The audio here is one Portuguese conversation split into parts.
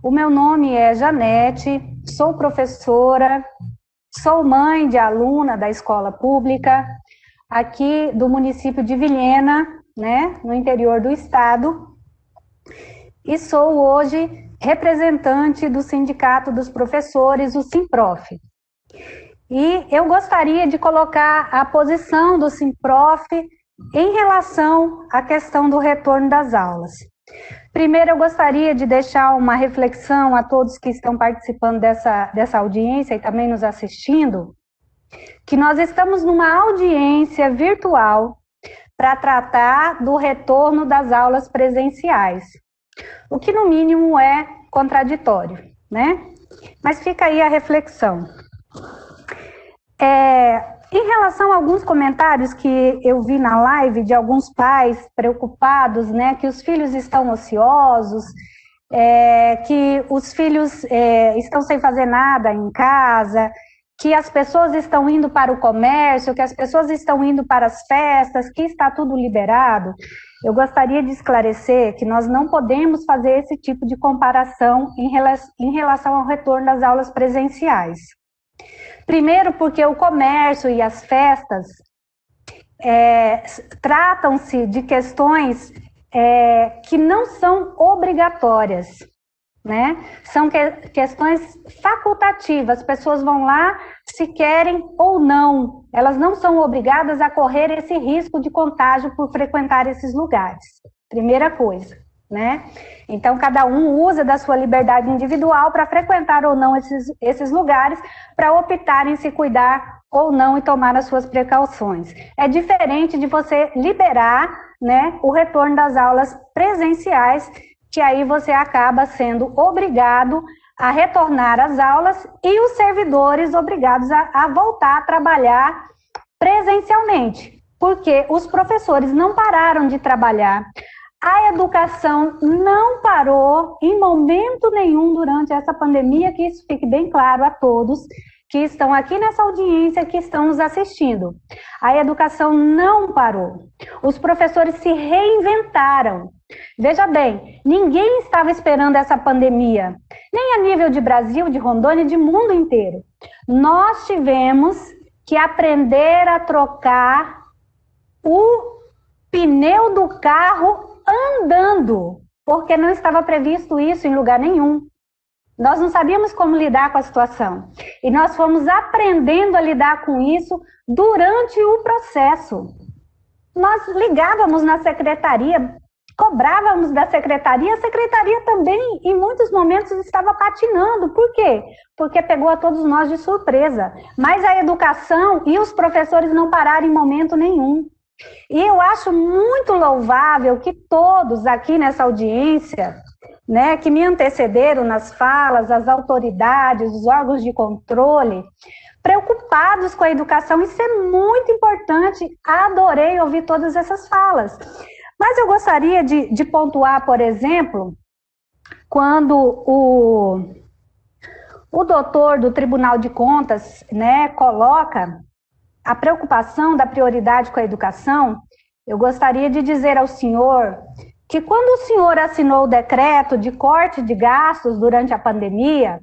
O meu nome é Janete, sou professora, sou mãe de aluna da escola pública, aqui do município de Vilhena, né, no interior do estado, e sou hoje representante do Sindicato dos Professores, o Simprof. E eu gostaria de colocar a posição do Simprof em relação à questão do retorno das aulas. Primeiro, eu gostaria de deixar uma reflexão a todos que estão participando dessa audiência e também nos assistindo, que nós estamos numa audiência virtual para tratar do retorno das aulas presenciais, o que no mínimo é contraditório, né? Mas fica aí a reflexão. Em relação a alguns comentários que eu vi na live de alguns pais preocupados, né, que os filhos estão ociosos, que os filhos estão sem fazer nada em casa, que as pessoas estão indo para o comércio, que as pessoas estão indo para as festas, que está tudo liberado, eu gostaria de esclarecer que nós não podemos fazer esse tipo de comparação em relação ao retorno das aulas presenciais. Primeiro, porque o comércio e as festas tratam-se de questões que não são obrigatórias, né? São questões facultativas, as pessoas vão lá se querem ou não, elas não são obrigadas a correr esse risco de contágio por frequentar esses lugares, primeira coisa, né? Então, cada um usa da sua liberdade individual para frequentar ou não esses lugares, para optar em se cuidar ou não e tomar as suas precauções. É diferente de você liberar, né, o retorno das aulas presenciais, que aí você acaba sendo obrigado a retornar às aulas e os servidores obrigados a voltar a trabalhar presencialmente, porque os professores não pararam de trabalhar. A educação não parou em momento nenhum durante essa pandemia, que isso fique bem claro a todos que estão aqui nessa audiência, que estão nos assistindo. A educação não parou. Os professores se reinventaram. Veja bem, ninguém estava esperando essa pandemia, nem a nível de Brasil, de Rondônia, de mundo inteiro. Nós tivemos que aprender a trocar o pneu do carro andando, porque não estava previsto isso em lugar nenhum. Nós não sabíamos como lidar com a situação. E nós fomos aprendendo a lidar com isso durante o processo. Nós ligávamos na secretaria, cobrávamos da secretaria, a secretaria também, em muitos momentos, estava patinando. Por quê? Porque pegou a todos nós de surpresa. Mas a educação e os professores não pararam em momento nenhum. E eu acho muito louvável que todos aqui nessa audiência, né, que me antecederam nas falas, as autoridades, os órgãos de controle, preocupados com a educação, isso é muito importante, adorei ouvir todas essas falas. Mas eu gostaria de pontuar, por exemplo, quando o doutor do Tribunal de Contas, né, coloca a preocupação da prioridade com a educação, eu gostaria de dizer ao senhor que quando o senhor assinou o decreto de corte de gastos durante a pandemia,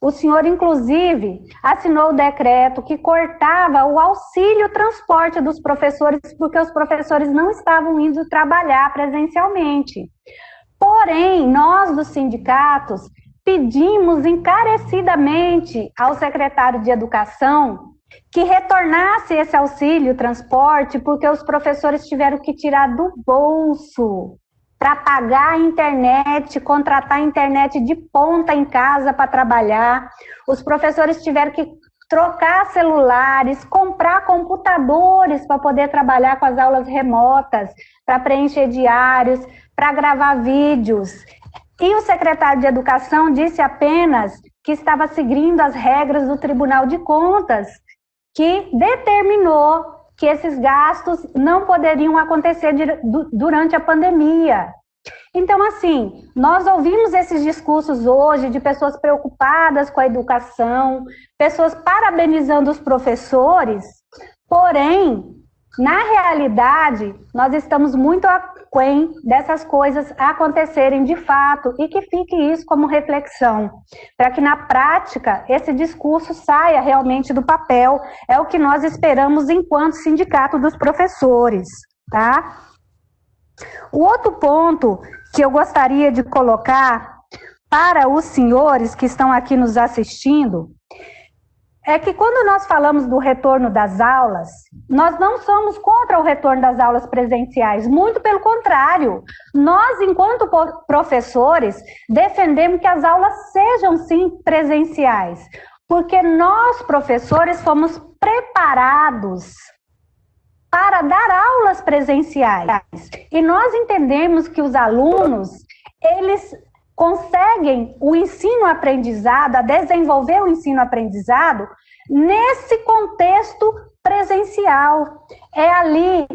o senhor, inclusive, assinou o decreto que cortava o auxílio transporte dos professores, porque os professores não estavam indo trabalhar presencialmente. Porém, nós dos sindicatos pedimos encarecidamente ao secretário de Educação que retornasse esse auxílio transporte, porque os professores tiveram que tirar do bolso para pagar a internet, contratar a internet de ponta em casa para trabalhar. Os professores tiveram que trocar celulares, comprar computadores para poder trabalhar com as aulas remotas, para preencher diários, para gravar vídeos. E o secretário de Educação disse apenas que estava seguindo as regras do Tribunal de Contas, que determinou que esses gastos não poderiam acontecer durante a pandemia. Então, assim, nós ouvimos esses discursos hoje de pessoas preocupadas com a educação, pessoas parabenizando os professores, porém, Na realidade, nós estamos muito aquém dessas coisas acontecerem de fato e que fique isso como reflexão, para que na prática esse discurso saia realmente do papel. É o que nós esperamos enquanto Sindicato dos Professores, tá? O outro ponto que eu gostaria de colocar para os senhores que estão aqui nos assistindo é que quando nós falamos do retorno das aulas, nós não somos contra o retorno das aulas presenciais, muito pelo contrário. Nós, enquanto professores, defendemos que as aulas sejam sim presenciais, porque nós, professores, fomos preparados para dar aulas presenciais. E nós entendemos que os alunos, eles conseguem o ensino-aprendizado, a desenvolver o ensino-aprendizado nesse contexto presencial. É ali,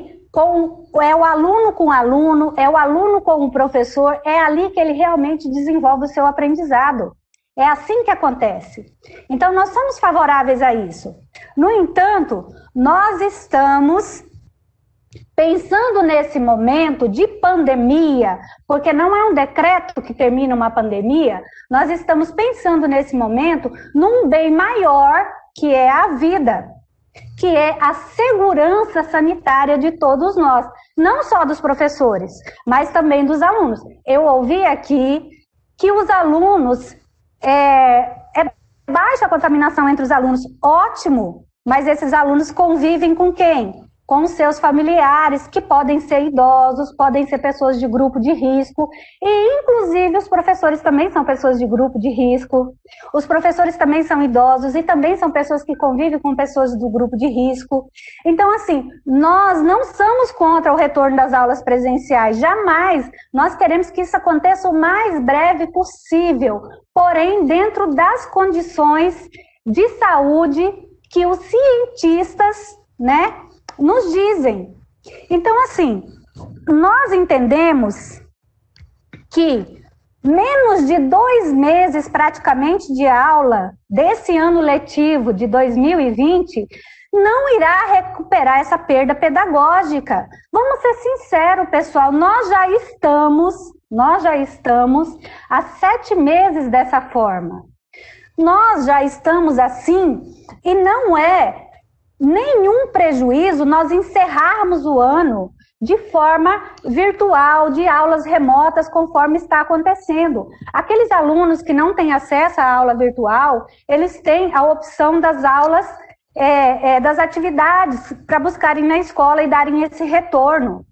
é o aluno com o aluno, é o aluno com o professor, é ali que ele realmente desenvolve o seu aprendizado. É assim que acontece. Então, nós somos favoráveis a isso. No entanto, nós estamos pensando nesse momento de pandemia, porque não é um decreto que termina uma pandemia, nós estamos pensando nesse momento num bem maior, que é a vida, que é a segurança sanitária de todos nós, não só dos professores, mas também dos alunos. Eu ouvi aqui que os alunos, é baixa a contaminação entre os alunos, ótimo, mas esses alunos convivem com quem? Com seus familiares, que podem ser idosos, podem ser pessoas de grupo de risco, e inclusive os professores também são pessoas de grupo de risco, os professores também são idosos e também são pessoas que convivem com pessoas do grupo de risco. Então, assim, nós não somos contra o retorno das aulas presenciais, jamais. Nós queremos que isso aconteça o mais breve possível, porém dentro das condições de saúde que os cientistas, né, nos dizem. Então, assim, nós entendemos que menos de 2 meses praticamente de aula desse ano letivo de 2020 não irá recuperar essa perda pedagógica. Vamos ser sinceros, pessoal, nós já estamos há 7 meses dessa forma. Nós já estamos assim, e não é nenhum prejuízo nós encerrarmos o ano de forma virtual, de aulas remotas, conforme está acontecendo. Aqueles alunos que não têm acesso à aula virtual, eles têm a opção das aulas, das atividades, para buscarem na escola e darem esse retorno.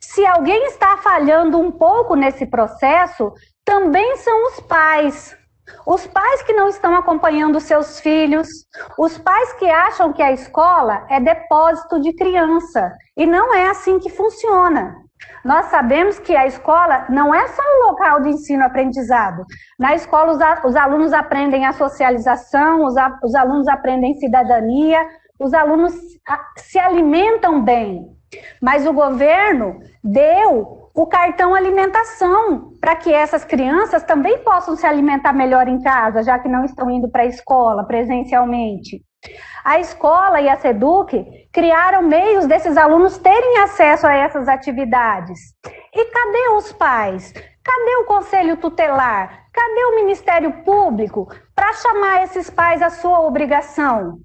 Se alguém está falhando um pouco nesse processo, também são os pais. Os pais que não estão acompanhando seus filhos, os pais que acham que a escola é depósito de criança, e não é assim que funciona. Nós sabemos que a escola não é só um local de ensino-aprendizado. Na escola os alunos aprendem a socialização, os alunos aprendem cidadania, os alunos se alimentam bem. Mas o governo deu o cartão alimentação para que essas crianças também possam se alimentar melhor em casa, já que não estão indo para a escola presencialmente. A escola e a SEDUC criaram meios desses alunos terem acesso a essas atividades. E cadê os pais? Cadê o conselho tutelar? Cadê o Ministério Público para chamar esses pais à sua obrigação?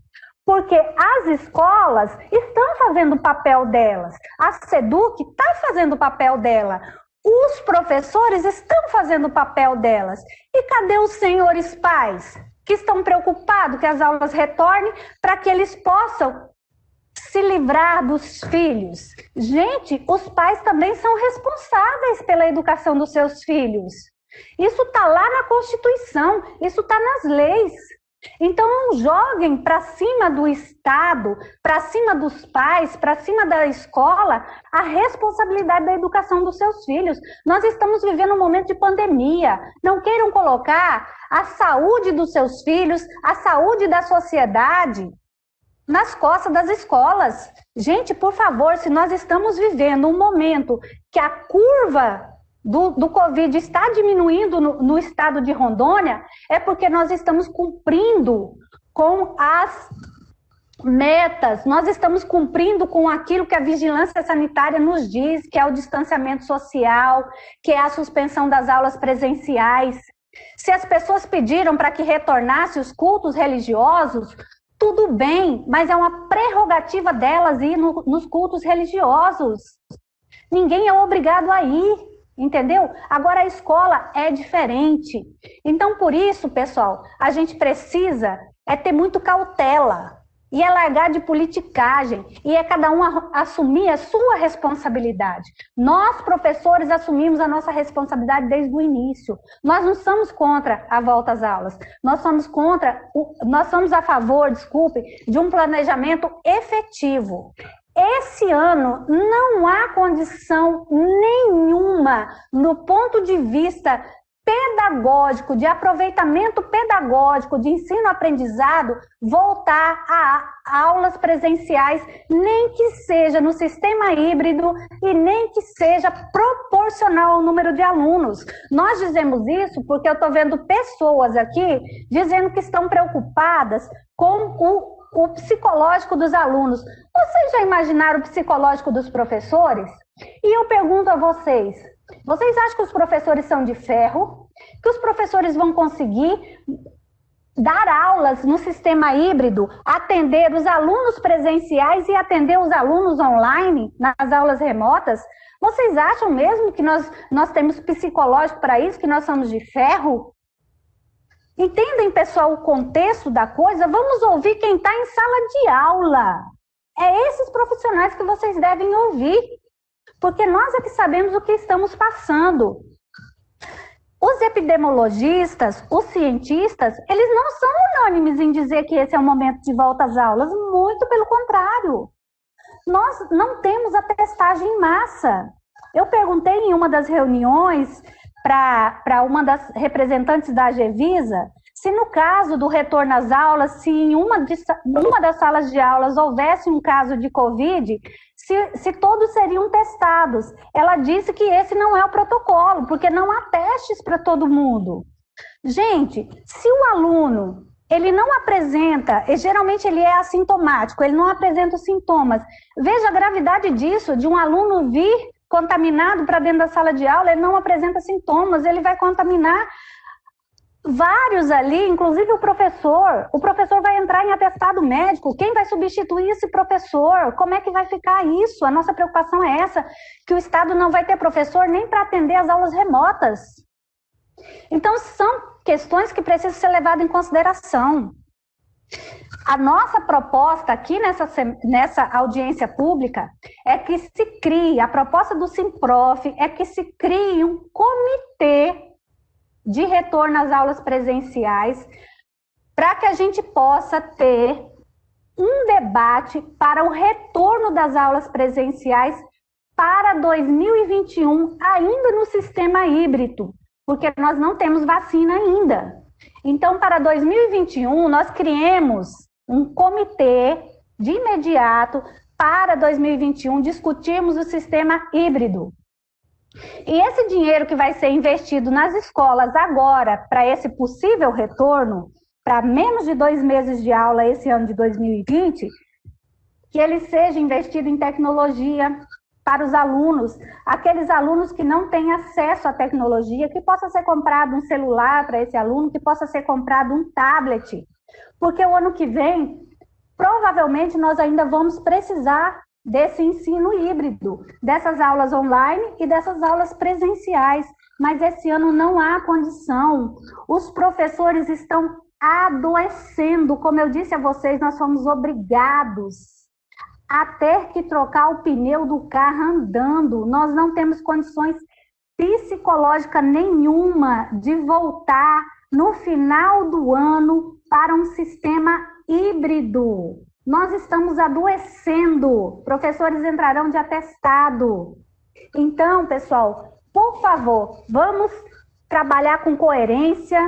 Porque as escolas estão fazendo o papel delas, a SEDUC está fazendo o papel dela, os professores estão fazendo o papel delas. E cadê os senhores pais que estão preocupados que as aulas retornem para que eles possam se livrar dos filhos? Gente, os pais também são responsáveis pela educação dos seus filhos. Isso está lá na Constituição, isso está nas leis. Então não joguem para cima do Estado, para cima dos pais, para cima da escola, a responsabilidade da educação dos seus filhos. Nós estamos vivendo um momento de pandemia. Não queiram colocar a saúde dos seus filhos, a saúde da sociedade nas costas das escolas. Gente, por favor, se nós estamos vivendo um momento que a curva do Covid está diminuindo no estado de Rondônia, é porque nós estamos cumprindo com as metas, nós estamos cumprindo com aquilo que a vigilância sanitária nos diz, que é o distanciamento social, que é a suspensão das aulas presenciais. Se as pessoas pediram para que retornasse os cultos religiosos, tudo bem, mas é uma prerrogativa delas ir nos cultos religiosos. Ninguém é obrigado a ir, entendeu? Agora a escola é diferente. Então, por isso, pessoal, a gente precisa ter muito cautela. E é largar de politicagem, e é cada um assumir a sua responsabilidade. Nós, professores, assumimos a nossa responsabilidade desde o início. Nós não somos contra a volta às aulas, nós somos a favor, de um planejamento efetivo. Esse ano não há condição nenhuma, no ponto de vista pedagógico, de aproveitamento pedagógico, de ensino-aprendizado, voltar a aulas presenciais, nem que seja no sistema híbrido e nem que seja proporcional ao número de alunos. Nós dizemos isso porque eu estou vendo pessoas aqui dizendo que estão preocupadas com o psicológico dos alunos. Vocês já imaginaram o psicológico dos professores? E eu pergunto a vocês acham que os professores são de ferro? Que os professores vão conseguir dar aulas no sistema híbrido, atender os alunos presenciais e atender os alunos online nas aulas remotas? Vocês acham mesmo que nós temos psicológico para isso, que nós somos de ferro? Entendem, pessoal, o contexto da coisa? Vamos ouvir quem está em sala de aula. É esses profissionais que vocês devem ouvir. Porque nós é que sabemos o que estamos passando. Os epidemiologistas, os cientistas, eles não são unânimes em dizer que esse é o momento de volta às aulas, muito pelo contrário. Nós não temos a testagem em massa. Eu perguntei em uma das reuniões para uma das representantes da Agevisa, se no caso do retorno às aulas, se em uma das salas de aulas houvesse um caso de Covid, se todos seriam testados. Ela disse que esse não é o protocolo, porque não há testes para todo mundo. Gente, se o aluno, ele não apresenta, e geralmente ele é assintomático, ele não apresenta os sintomas, veja a gravidade disso, de um aluno vir contaminado para dentro da sala de aula, ele não apresenta sintomas, ele vai contaminar vários ali, inclusive o professor vai entrar em atestado médico, quem vai substituir esse professor? Como é que vai ficar isso? A nossa preocupação é essa, que o Estado não vai ter professor nem para atender as aulas remotas. Então, são questões que precisam ser levadas em consideração. A nossa proposta aqui nessa audiência pública é que se crie, a proposta do Simprof é que se crie um comitê de retorno às aulas presenciais, para que a gente possa ter um debate para o retorno das aulas presenciais para 2021, ainda no sistema híbrido, porque nós não temos vacina ainda. Então, para 2021, nós criemos um comitê de imediato para 2021 discutirmos o sistema híbrido. E esse dinheiro que vai ser investido nas escolas agora, para esse possível retorno, para menos de 2 meses de aula esse ano de 2020, que ele seja investido em tecnologia para os alunos, aqueles alunos que não têm acesso à tecnologia, que possa ser comprado um celular para esse aluno, que possa ser comprado um tablet, porque o ano que vem, provavelmente nós ainda vamos precisar desse ensino híbrido, dessas aulas online e dessas aulas presenciais, mas esse ano não há condição. Os professores estão adoecendo, como eu disse a vocês, nós somos obrigados a ter que trocar o pneu do carro andando, nós não temos condições psicológica nenhuma de voltar no final do ano para um sistema híbrido. Nós estamos adoecendo, professores entrarão de atestado. Então, pessoal, por favor, vamos trabalhar com coerência,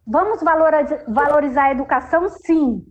vamos valorizar a educação, sim,